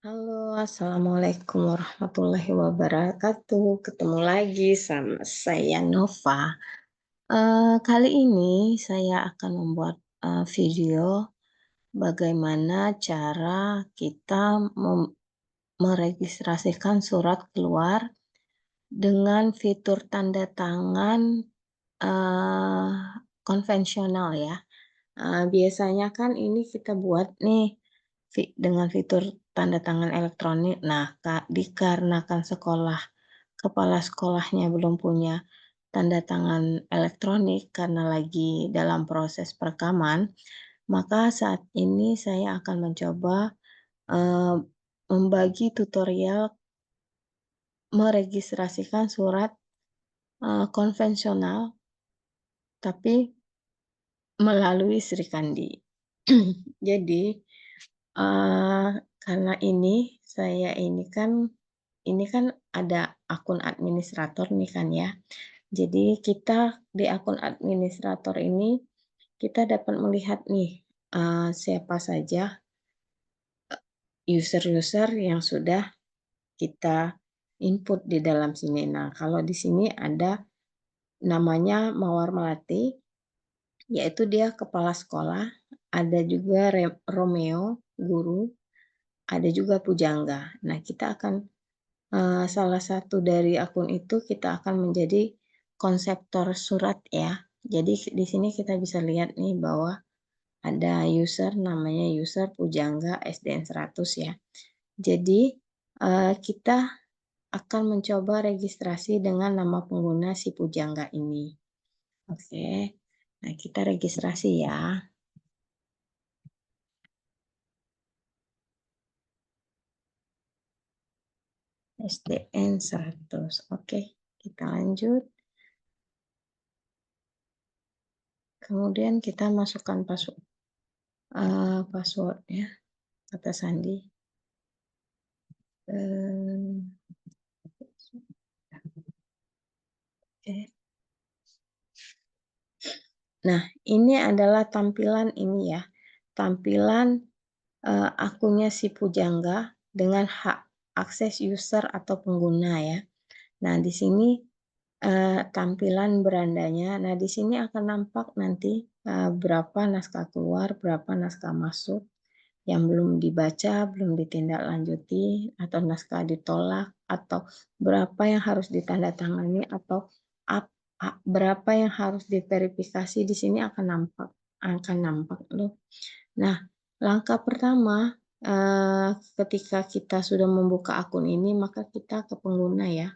Halo, assalamualaikum warahmatullahi wabarakatuh. Ketemu lagi sama saya Nova. Kali ini saya akan membuat video bagaimana cara kita meregistrasikan surat keluar dengan fitur tanda tangan eh, konvensional ya. Biasanya kan ini kita buat nih dengan fitur tanda tangan elektronik. Nah, dikarenakan kepala sekolahnya belum punya tanda tangan elektronik karena lagi dalam proses perekaman, maka saat ini saya akan mencoba eh, membagi tutorial meregistrasikan surat konvensional, tapi melalui Sri Kandi. Jadi, karena ini kan ada akun administrator nih kan ya. Jadi kita di akun administrator ini, kita dapat melihat nih, siapa saja user-user yang sudah kita input di dalam sini. Nah, kalau di sini ada namanya Mawar Melati, yaitu dia kepala sekolah, ada juga Romeo, guru, ada juga Pujangga. Nah, kita akan salah satu dari akun itu kita akan menjadi konseptor surat ya. Jadi di sini kita bisa lihat nih bahwa ada user namanya user Pujangga SDN 100 ya. Jadi kita akan mencoba registrasi dengan nama pengguna si Pujangga ini. Oke. Nah, kita registrasi ya. SDN 100. Oke, kita lanjut. Kemudian kita masukkan password ya, kata sandi. Oke. Nah, ini adalah tampilan ini ya, tampilan akunnya si Pujangga dengan hak akses user atau pengguna ya. Nah, di sini tampilan berandanya. Nah, di sini akan nampak nanti berapa naskah keluar, berapa naskah masuk yang belum dibaca, belum ditindaklanjuti, atau naskah ditolak, atau berapa yang harus ditandatangani, atau berapa yang harus diverifikasi. Di sini akan nampak loh. Nah, langkah pertama ketika kita sudah membuka akun ini, maka kita ke pengguna ya.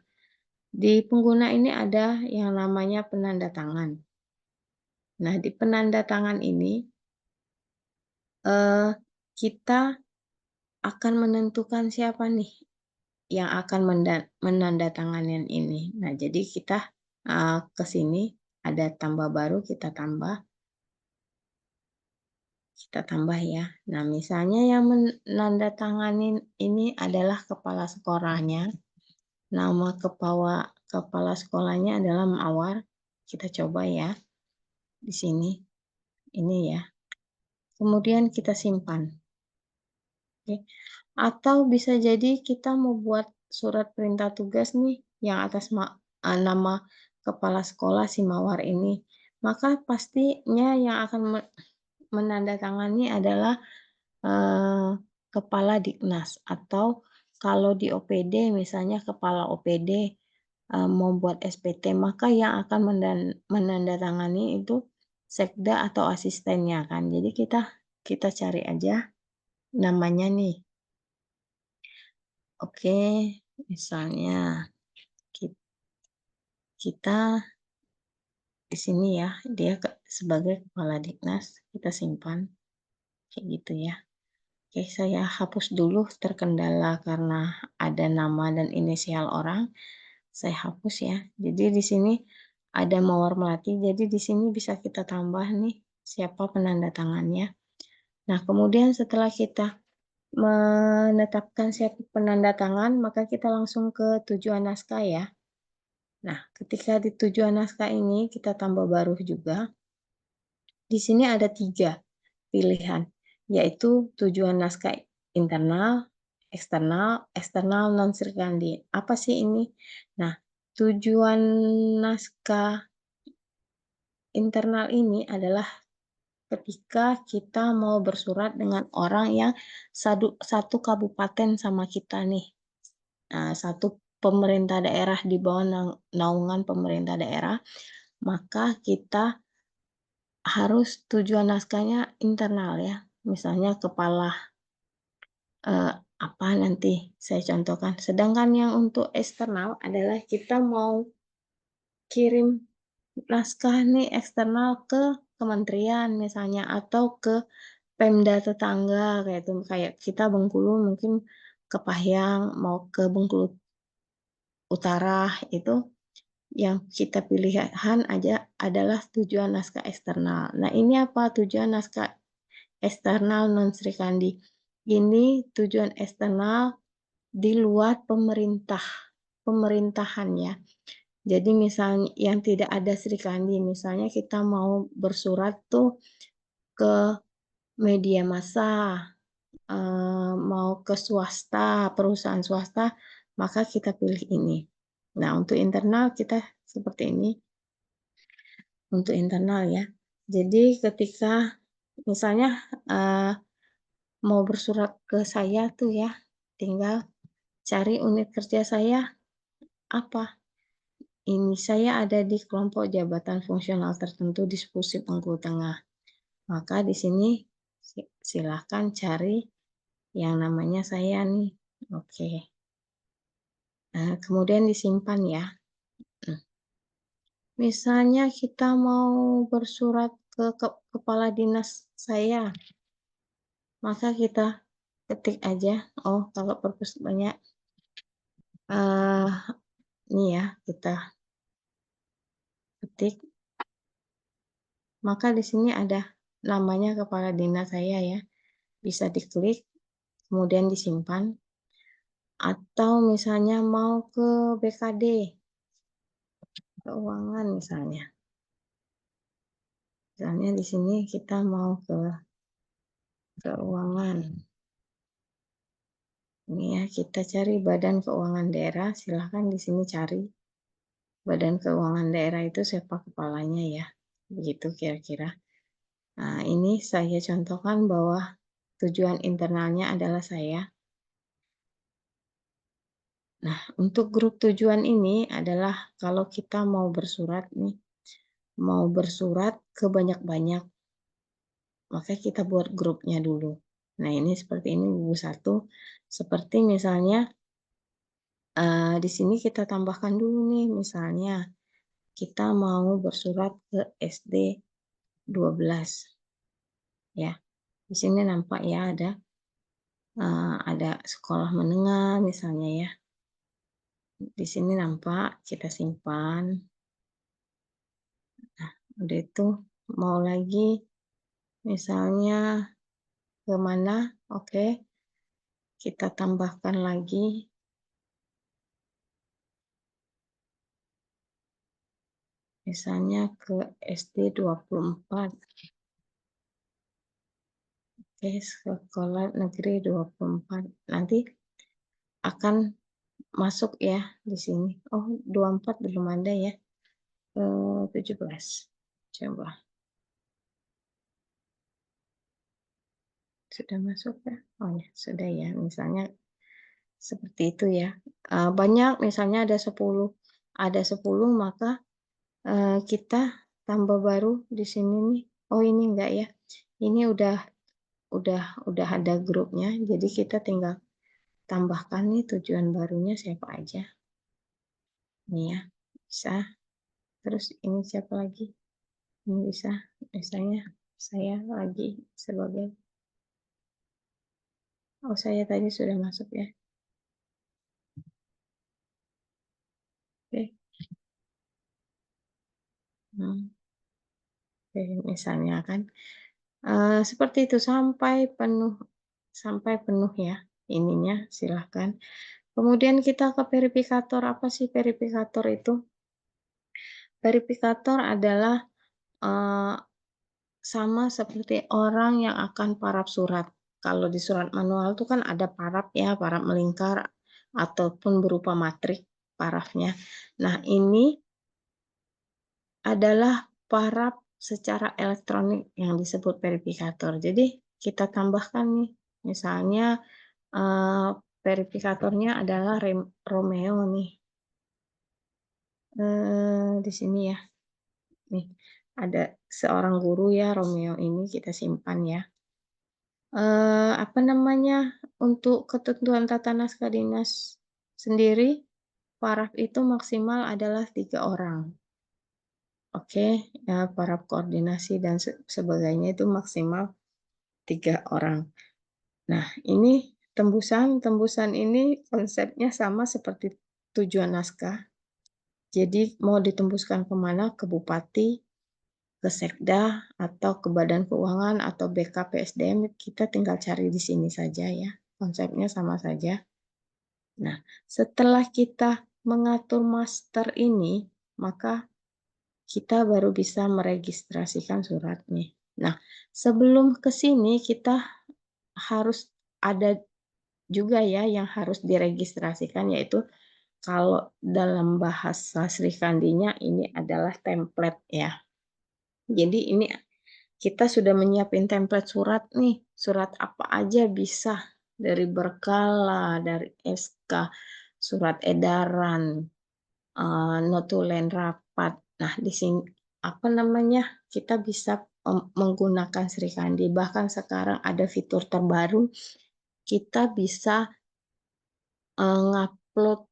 Di pengguna ini ada yang namanya penanda tangan. Nah, di penanda tangan ini kita akan menentukan siapa nih yang akan menandatangani ini. Nah, jadi kita ke sini ada tambah baru, kita tambah ya. Nah, misalnya yang menandatangani ini adalah kepala sekolahnya. Nama kepala sekolahnya adalah Mawar. Kita coba ya di sini. Ini ya. Kemudian kita simpan. Oke. Atau bisa jadi kita mau buat surat perintah tugas nih yang atas nama kepala sekolah si Mawar ini. Maka pastinya yang akan menandatangani adalah kepala Diknas, atau kalau di OPD misalnya kepala OPD mau buat SPT, maka yang akan menandatangani itu sekda atau asistennya kan. Jadi kita cari aja namanya nih. Oke, misalnya kita di sini ya, dia sebagai kepala Diknas, kita simpan kayak gitu ya. Oke, saya hapus dulu terkendala karena ada nama dan inisial orang. Saya hapus ya. Jadi di sini ada Mawar Melati. Jadi di sini bisa kita tambah nih siapa penanda tangannya. Nah, kemudian setelah kita menetapkan siapa penanda tangan, maka kita langsung ke tujuan naskah ya. Nah, ketika di tujuan naskah ini kita tambah baru juga. Di sini ada 3 pilihan, yaitu tujuan naskah internal, eksternal non Sri Kandi. Apa sih ini? Nah, tujuan naskah internal ini adalah ketika kita mau bersurat dengan orang yang satu kabupaten sama kita nih. Satu pemerintah daerah di bawah naungan pemerintah daerah, maka kita harus tujuan naskahnya internal ya. Misalnya kepala apa nanti saya contohkan. Sedangkan yang untuk eksternal adalah kita mau kirim naskah nih eksternal ke kementerian misalnya atau ke Pemda tetangga kayak itu, kayak kita Bengkulu mungkin ke Pahyang, mau ke Bengkulu Utara, itu yang kita pilihan aja adalah tujuan naskah eksternal. Nah, ini apa tujuan naskah eksternal non Sri Kandi? Ini tujuan eksternal di luar pemerintahan ya. Jadi misalnya yang tidak ada Sri Kandi, misalnya kita mau bersurat tuh ke media massa, mau ke swasta, perusahaan swasta, maka kita pilih ini. Nah, untuk internal kita seperti ini, untuk internal ya. Jadi ketika misalnya mau bersurat ke saya tuh ya, tinggal cari unit kerja saya apa. Ini saya ada di kelompok jabatan fungsional tertentu di Pusip Bengkulu Tengah. Maka di sini silahkan cari yang namanya saya nih. Oke. Nah, kemudian disimpan ya. Misalnya kita mau bersurat ke kepala dinas saya, maka kita ketik aja. Oh, kalau purpose banyak, ini ya kita ketik. Maka di sini ada namanya kepala dinas saya ya. Bisa diklik, kemudian disimpan. Atau misalnya mau ke BKD, keuangan misalnya. Misalnya di sini kita mau ke keuangan. Ini ya, kita cari Badan Keuangan Daerah, silahkan di sini cari. Badan Keuangan Daerah itu siapa kepalanya ya. Begitu kira-kira. Nah, ini saya contohkan bahwa tujuan internalnya adalah saya. Nah, untuk grup tujuan ini adalah kalau kita mau bersurat nih, mau bersurat ke banyak-banyak, maka kita buat grupnya dulu. Nah, ini seperti ini buku 1. Seperti misalnya di sini kita tambahkan dulu nih, misalnya kita mau bersurat ke SD 12 ya. Di sini nampak ya ada sekolah menengah misalnya ya. Di sini nampak, kita simpan. Nah, udah itu mau lagi misalnya ke mana? Oke. Kita tambahkan lagi misalnya ke SD 24. Oke, sekolah negeri 24. Nanti akan masuk ya di sini. Oh, 24 belum ada ya. 17. Coba. Sudah masuk ya? Oh ya, sudah ya. Misalnya seperti itu ya. Banyak misalnya ada 10. Ada 10 maka kita tambah baru di sini nih. Oh, ini enggak ya. Ini udah ada grupnya. Jadi kita tinggal tambahkan nih tujuan barunya siapa aja. Nih ya. Bisa. Terus ini siapa lagi? Ini bisa. Misalnya saya lagi sebagai, oh saya tadi sudah masuk ya. Oke. Oke, misalnya kan seperti itu sampai penuh ya ininya silahkan. Kemudian kita ke verifikator. Apa sih verifikator itu? Verifikator adalah sama seperti orang yang akan paraf surat. Kalau di surat manual tuh kan ada paraf ya, paraf melingkar ataupun berupa matrik parafnya. Nah, ini adalah paraf secara elektronik yang disebut verifikator. Jadi kita tambahkan nih, misalnya verifikatornya adalah Romeo nih. Di sini ya, nih ada seorang guru ya, Romeo ini kita simpan ya. Apa namanya, untuk ketentuan tata naskah dinas sendiri, paraf itu maksimal adalah 3 orang. Oke, ya paraf koordinasi dan sebagainya itu maksimal 3 orang. Nah, ini tembusan ini konsepnya sama seperti tujuan naskah. Jadi mau ditembuskan ke mana, ke bupati, ke sekda, atau ke badan keuangan, atau BKPSDM, kita tinggal cari di sini saja ya. Konsepnya sama saja. Nah, setelah kita mengatur master ini, maka kita baru bisa meregistrasikan surat nih. Nah, sebelum ke sini kita harus ada juga ya yang harus diregistrasikan, yaitu kalau dalam bahasa Sri Kandinya ini adalah template ya. Jadi ini kita sudah menyiapin template surat nih, surat apa aja bisa, dari berkala, dari SK, surat edaran, notulen rapat. Nah, di sini apa namanya, kita bisa menggunakan Sri Kandi. Bahkan sekarang ada fitur terbaru, kita bisa ngupload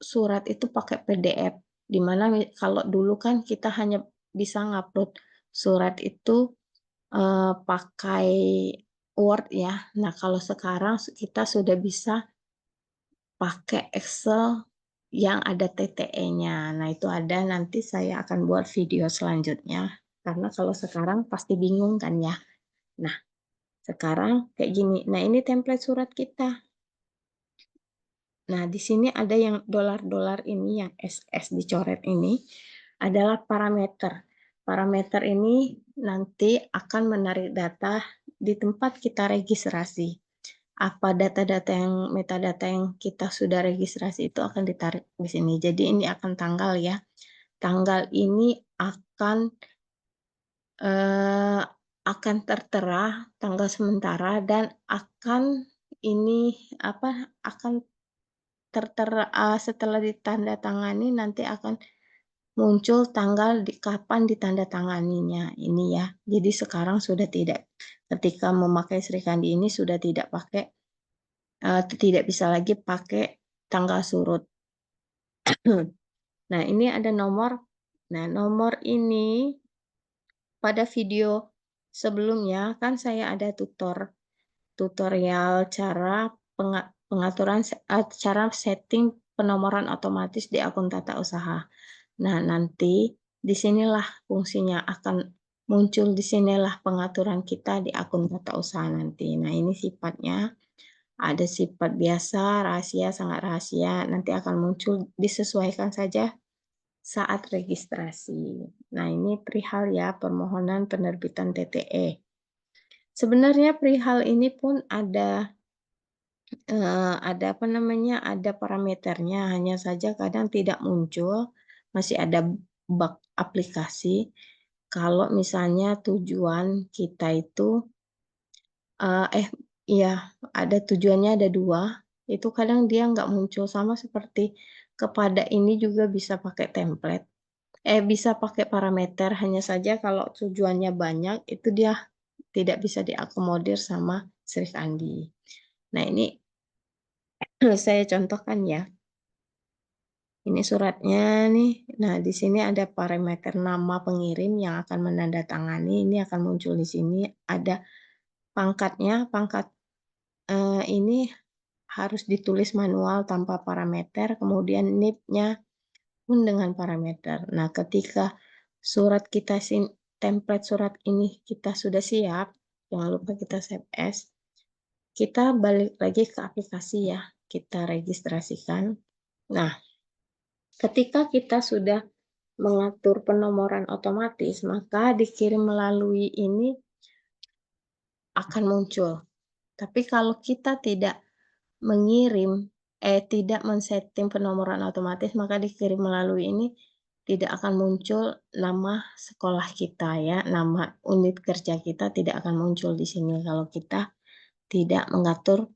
surat itu pakai PDF. Di mana kalau dulu kan kita hanya bisa ngupload surat itu pakai Word ya. Nah, kalau sekarang kita sudah bisa pakai Excel yang ada TTE-nya. Nah, itu ada, nanti saya akan buat video selanjutnya. Karena kalau sekarang pasti bingung kan ya. Nah, sekarang kayak gini. Nah, ini template surat kita. Nah, di sini ada yang dolar-dolar ini, yang SS dicoret ini adalah parameter. Parameter ini nanti akan menarik data di tempat kita registrasi. Apa data-data yang metadata yang kita sudah registrasi itu akan ditarik di sini. Jadi ini akan tanggal ya. Tanggal ini eh, akan tertera tanggal sementara, dan akan ini apa akan tertera setelah ditandatangani nanti akan muncul tanggal kapan ditandatanganinya ini ya. Jadi sekarang sudah tidak, ketika memakai Sri Kandi ini sudah tidak pakai tidak bisa lagi pakai tanggal surut. Nah, ini ada nomor. Nah, nomor ini pada video sebelumnya kan saya ada tutorial cara pengaturan cara setting penomoran otomatis di akun tata usaha. Nah, nanti disinilah fungsinya akan muncul, disinilah pengaturan kita di akun tata usaha nanti. Nah, ini sifatnya ada sifat biasa, rahasia, sangat rahasia. Nanti akan muncul, disesuaikan saja saat registrasi. Nah, ini perihal ya permohonan penerbitan TTE. Sebenarnya perihal ini pun ada apa namanya, ada parameternya, hanya saja kadang tidak muncul, masih ada bug aplikasi. Kalau misalnya tujuan kita itu iya, ada tujuannya, ada 2, itu kadang dia nggak muncul, sama seperti kepada ini juga bisa pakai template, bisa pakai parameter, hanya saja kalau tujuannya banyak, itu dia tidak bisa diakomodir sama Sri Kandi. Nah, ini saya contohkan ya. Ini suratnya nih. Nah, di sini ada parameter nama pengirim yang akan menandatangani. Ini akan muncul di sini. Ada pangkatnya. Pangkat ini harus ditulis manual tanpa parameter. Kemudian NIP-nya pun dengan parameter. Nah, ketika surat kita template surat ini kita sudah siap, jangan lupa kita save as. Kita balik lagi ke aplikasi ya. Kita registrasikan. Nah, ketika kita sudah mengatur penomoran otomatis, maka dikirim melalui ini akan muncul. Tapi kalau kita tidak men-setting penomoran otomatis, maka dikirim melalui ini tidak akan muncul nama sekolah kita ya, nama unit kerja kita tidak akan muncul di sini kalau kita tidak mengatur,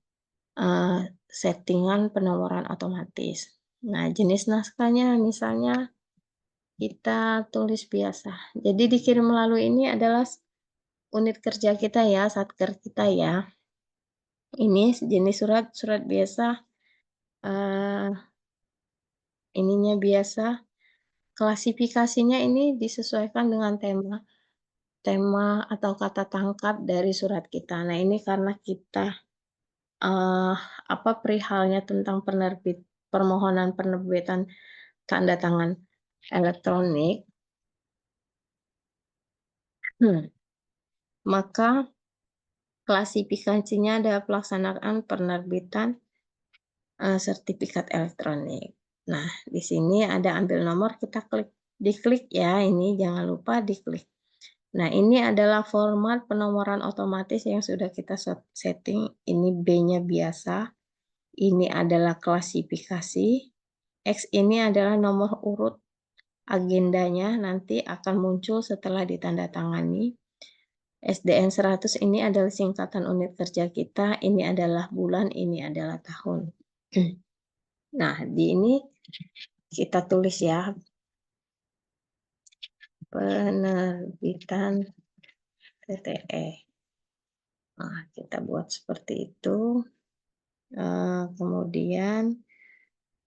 settingan penomoran otomatis. Nah, jenis naskahnya misalnya kita tulis biasa. Jadi dikirim melalui ini adalah unit kerja kita ya, satker kita ya. Ini jenis surat, surat biasa, eee, ininya biasa, klasifikasinya ini disesuaikan dengan tema tema atau kata tangkap dari surat kita. Nah, ini karena kita, eee, perihalnya tentang permohonan penerbitan tanda tangan elektronik, maka klasifikasinya adalah pelaksanaan penerbitan, sertifikat elektronik. Nah, di sini ada ambil nomor, kita diklik ya, ini jangan lupa diklik. Nah, ini adalah format penomoran otomatis yang sudah kita setting, ini B-nya biasa, ini adalah klasifikasi, X ini adalah nomor urut agendanya, nanti akan muncul setelah ditandatangani. SDN 100 ini adalah singkatan unit kerja kita, ini adalah bulan, ini adalah tahun. Nah, di ini kita tulis ya, penerbitan TTE. Nah, kita buat seperti itu. Kemudian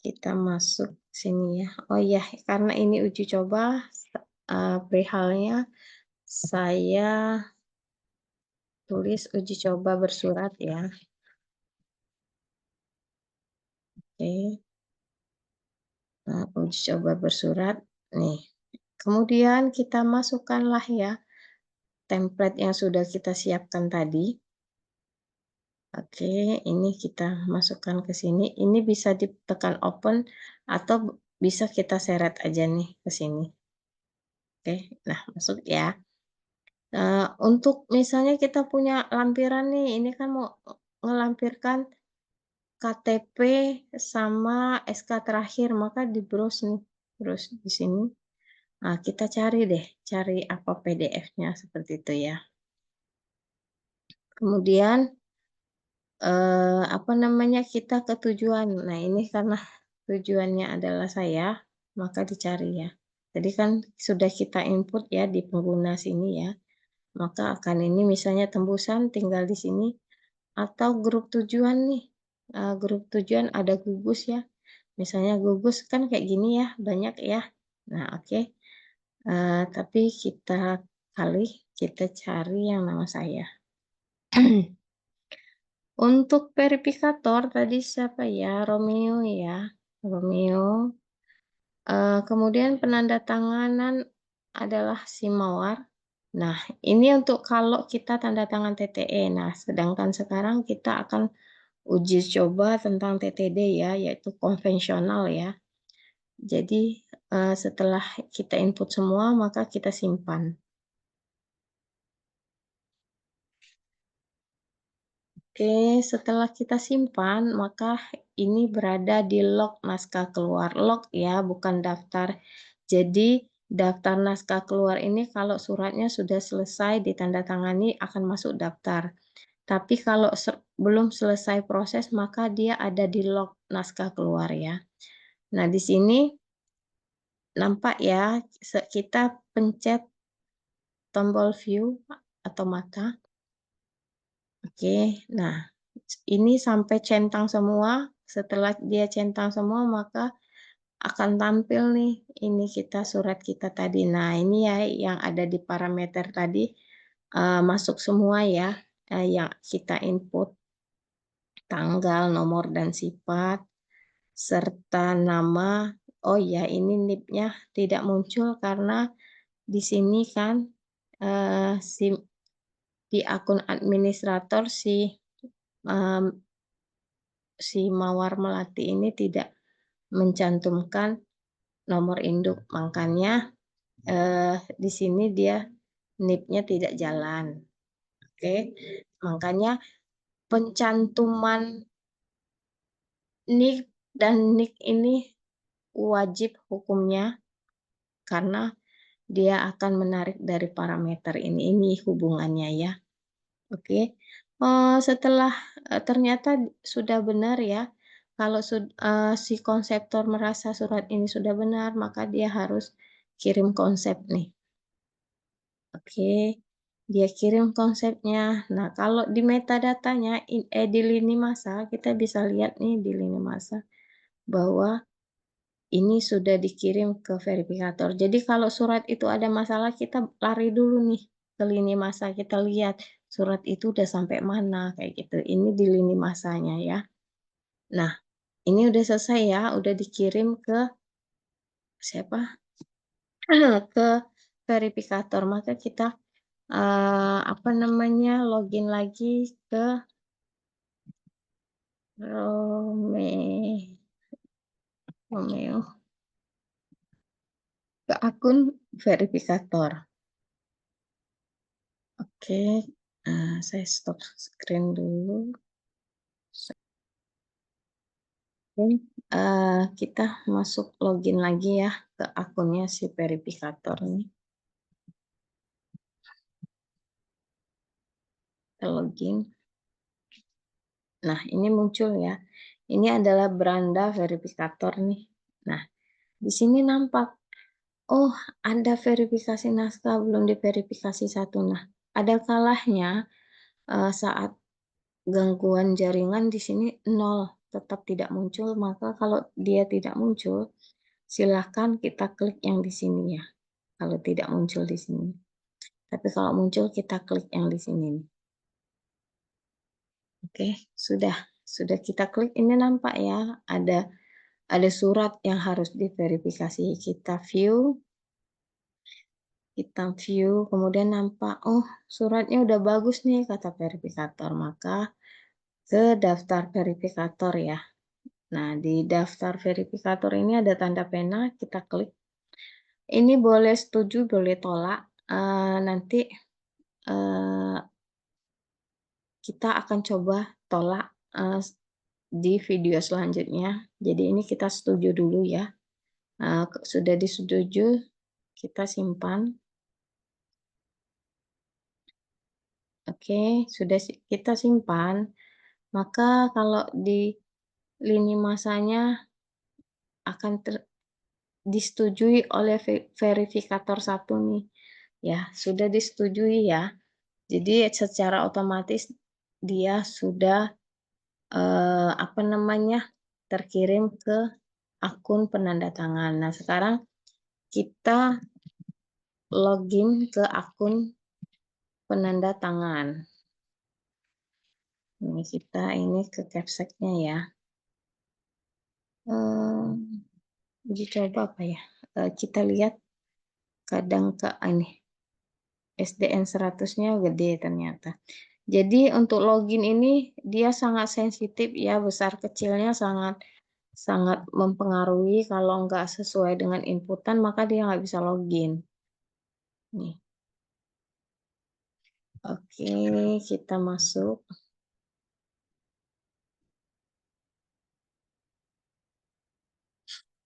kita masuk sini ya. Oh iya, karena ini uji coba, perihalnya saya tulis uji coba bersurat ya. Oke. Nah, uji coba bersurat nih. Kemudian kita masukkanlah ya template yang sudah kita siapkan tadi. Oke, ini kita masukkan ke sini. Ini bisa ditekan open atau bisa kita seret aja nih ke sini. Oke, nah masuk ya. Untuk misalnya kita punya lampiran nih, ini kan mau ngelampirkan KTP sama SK terakhir, maka di-browse nih, browse di sini. Nah, kita cari deh, cari apa PDF-nya seperti itu ya. Kemudian, kita ke tujuan. Nah, ini karena tujuannya adalah saya, maka dicari ya. Tadi kan sudah kita input ya di pengguna sini ya, maka akan ini misalnya tembusan tinggal di sini, atau grup tujuan nih, grup tujuan ada gugus ya, misalnya gugus kan kayak gini ya, banyak ya. Nah, oke, tapi kita cari yang nama saya. Untuk verifikator tadi siapa ya, Romeo ya, Romeo, kemudian penandatanganan adalah si Mawar. Nah, ini untuk kalau kita tanda tangan TTE. Nah, sedangkan sekarang kita akan uji coba tentang TTD ya, yaitu konvensional ya. Jadi, setelah kita input semua, maka kita simpan. Oke, setelah kita simpan, maka ini berada di log naskah keluar. Log ya, bukan daftar. Jadi, daftar naskah keluar ini kalau suratnya sudah selesai ditandatangani akan masuk daftar. Tapi kalau belum selesai proses, maka dia ada di log naskah keluar ya. Nah, di sini nampak ya, kita pencet tombol view atau mata. Oke, nah ini sampai centang semua. Setelah dia centang semua, maka akan tampil nih, ini surat kita tadi. Nah, ini ya yang ada di parameter tadi, masuk semua ya, yang kita input, tanggal, nomor, dan sifat, serta nama. Oh ya, ini NIP-nya tidak muncul karena di sini kan, di akun administrator mmm, si Mawar Melati ini tidak mencantumkan nomor induk, makanya di sini dia NIP-nya tidak jalan. Oke, makanya pencantuman NIK dan NIK ini wajib hukumnya karena dia akan menarik dari parameter ini hubungannya ya. Oke, setelah, ternyata sudah benar ya, kalau si konseptor merasa surat ini sudah benar, maka dia harus kirim konsep nih. Oke, dia kirim konsepnya. Nah, kalau di metadatanya, di lini masa, kita bisa lihat nih di lini masa, bahwa ini sudah dikirim ke verifikator. Jadi kalau surat itu ada masalah, kita lari dulu nih ke lini masa, kita lihat surat itu udah sampai mana, kayak gitu. Ini di lini masanya ya. Nah, ini udah selesai ya, udah dikirim ke siapa? Ke verifikator. Maka kita, apa namanya, login lagi ke Romeo, ke akun verifikator. Oke, saya stop screen dulu. Kita masuk login lagi ya ke akunnya si verifikator ini. Kita login. Nah, ini muncul ya. Ini adalah beranda verifikator nih. Nah, di sini nampak, oh ada verifikasi naskah belum diverifikasi satu. Nah, ada kalahnya saat gangguan jaringan di sini 0, tetap tidak muncul. Maka kalau dia tidak muncul, silahkan kita klik yang di sini ya. Kalau tidak muncul di sini. Tapi kalau muncul kita klik yang di sini. Oke, sudah kita klik ini nampak ya, ada surat yang harus diverifikasi. Kita view, kemudian nampak, oh suratnya udah bagus nih kata verifikator, maka ke daftar verifikator ya. Nah, di daftar verifikator ini ada tanda pena, kita klik. Ini boleh setuju, boleh tolak. Nanti kita akan coba tolak di video selanjutnya. Jadi ini kita setuju dulu ya. Sudah disetujui, kita simpan. Oke, sudah kita simpan. Maka kalau di lini masanya akan disetujui oleh verifikator satu nih. Ya, sudah disetujui ya. Jadi secara otomatis dia sudah apa namanya, terkirim ke akun penanda tangan. Nah, sekarang kita login ke akun penanda tangan. Ini kita ke Capsec-nya ya. Uji coba apa ya? Kita lihat kadang ke ini SDN 100-nya gede ternyata. Jadi untuk login ini dia sangat sensitif ya, besar kecilnya sangat sangat mempengaruhi. Kalau nggak sesuai dengan inputan maka dia nggak bisa login. Nih. Oke, kita masuk.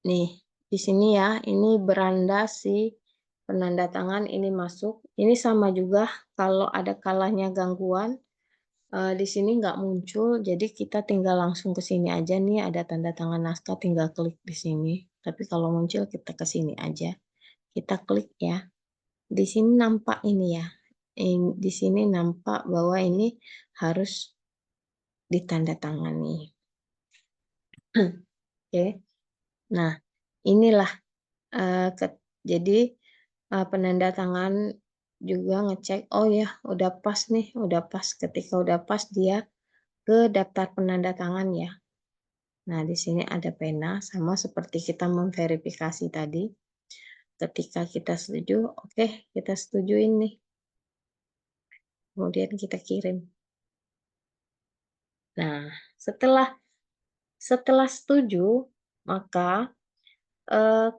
Nih, di sini ya, ini beranda si penanda tangan ini masuk. Ini sama juga kalau ada kalahnya gangguan, di sini nggak muncul, jadi kita tinggal langsung ke sini aja nih, ada tanda tangan naskah, tinggal klik di sini. Tapi kalau muncul kita ke sini aja. Kita klik ya. Di sini nampak ini ya. Di sini nampak bahwa ini harus ditandatangani. Oke. Nah, inilah jadi penanda tangan juga ngecek, oh ya udah pas nih, udah pas. Ketika udah pas dia ke daftar penanda tangan ya. Nah, di sini ada pena sama seperti kita memverifikasi tadi. Ketika kita setuju, oke, kita setujuin nih. Kemudian kita kirim. Nah, setelah setuju, maka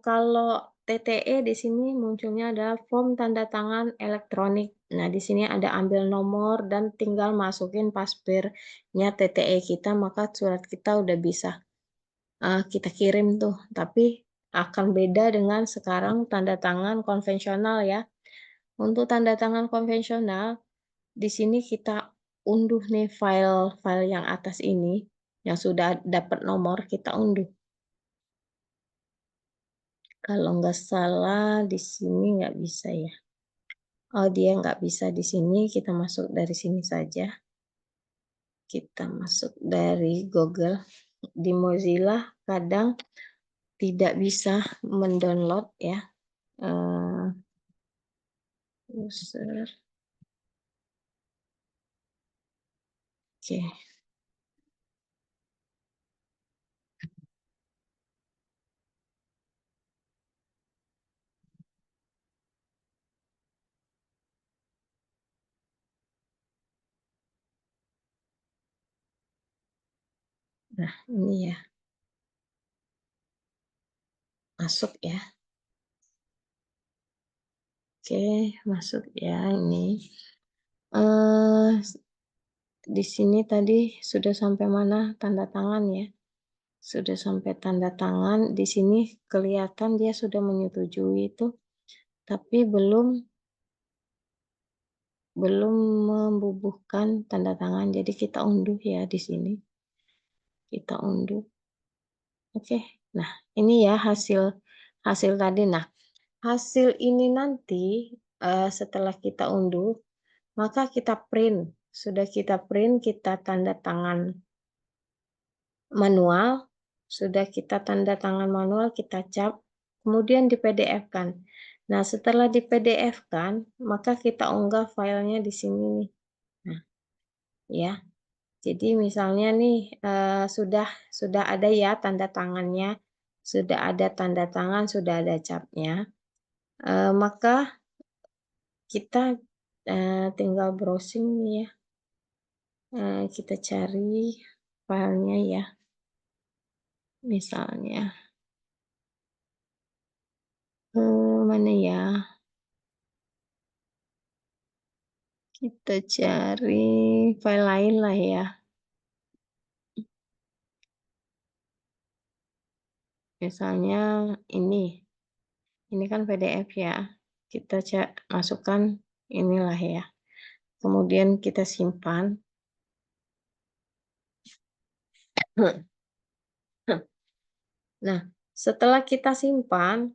kalau TTE di sini munculnya adalah form tanda tangan elektronik Nah, di sini ada ambil nomor dan tinggal masukin paspirnya TTE kita, maka surat kita udah bisa, kita kirim tuh. Tapi akan beda dengan sekarang tanda tangan konvensional ya. Untuk tanda tangan konvensional, di sini kita unduh nih file-file yang atas ini, yang sudah dapat nomor, kita unduh. Kalau nggak salah di sini nggak bisa ya. Oh, dia nggak bisa di sini, kita masuk dari sini saja. Kita masuk dari Google. Di Mozilla kadang tidak bisa mendownload ya, user. Oke. Nah, ini ya, masuk ya. Oke, masuk ya ini. Eh, di sini tadi sudah sampai mana tanda tangan ya? Sudah sampai tanda tangan, di sini kelihatan dia sudah menyetujui itu, tapi belum membubuhkan tanda tangan. Jadi kita unduh ya di sini. Kita unduh. Oke. Nah, ini ya hasil hasil tadi. Nah, hasil ini nanti setelah kita unduh, maka kita print. Sudah kita print, kita tanda tangan manual, sudah kita tanda tangan manual, kita cap, kemudian di PDF-kan. Nah, setelah di PDF-kan, maka kita unggah filenya di sini nih. Nah, ya. Jadi misalnya nih, sudah ada ya tanda tangannya, sudah ada tanda tangan, sudah ada capnya, maka kita, tinggal browsing nih ya, kita cari filenya ya, misalnya, mana ya, kita cari file lain lah ya, misalnya ini kan PDF ya, kita masukkan inilah ya, kemudian kita simpan. Nah, setelah kita simpan,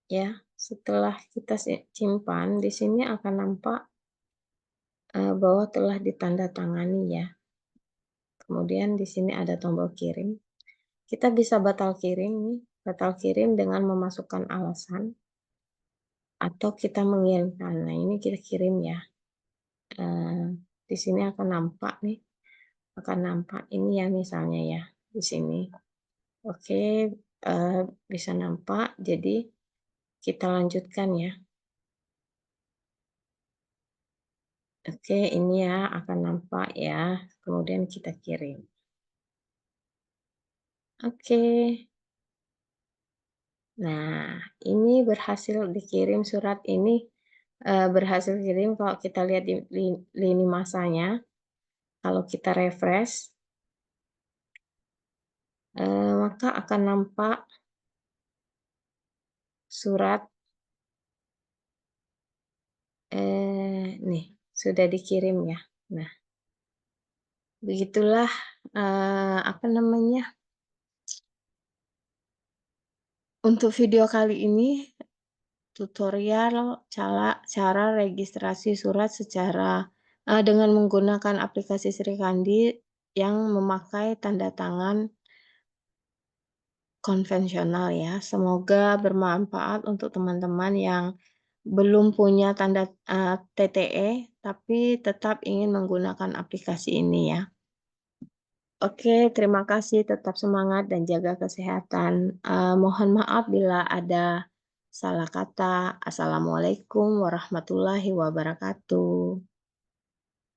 ya, setelah kita simpan, di sini akan nampak bahwa telah ditandatangani ya. Kemudian di sini ada tombol kirim. Kita bisa batal kirim nih, batal kirim dengan memasukkan alasan atau kita mengirimkan. Nah, ini kita kirim ya. Di sini akan nampak nih, akan nampak ini ya misalnya ya di sini. Oke, bisa nampak. Jadi kita lanjutkan ya. Oke, ini ya akan nampak ya. Kemudian kita kirim. Oke. Nah, ini berhasil dikirim surat ini, berhasil kirim kalau kita lihat di lini masanya, kalau kita refresh, maka akan nampak surat, nih, sudah dikirim ya. Nah, begitulah, apa namanya, untuk video kali ini tutorial cara registrasi surat secara dengan menggunakan aplikasi Srikandi yang memakai tanda tangan konvensional ya. Semoga bermanfaat untuk teman-teman yang belum punya tanda, TTE, tapi tetap ingin menggunakan aplikasi ini ya. Oke, terima kasih, tetap semangat dan jaga kesehatan. Mohon maaf bila ada salah kata. Assalamualaikum warahmatullahi wabarakatuh.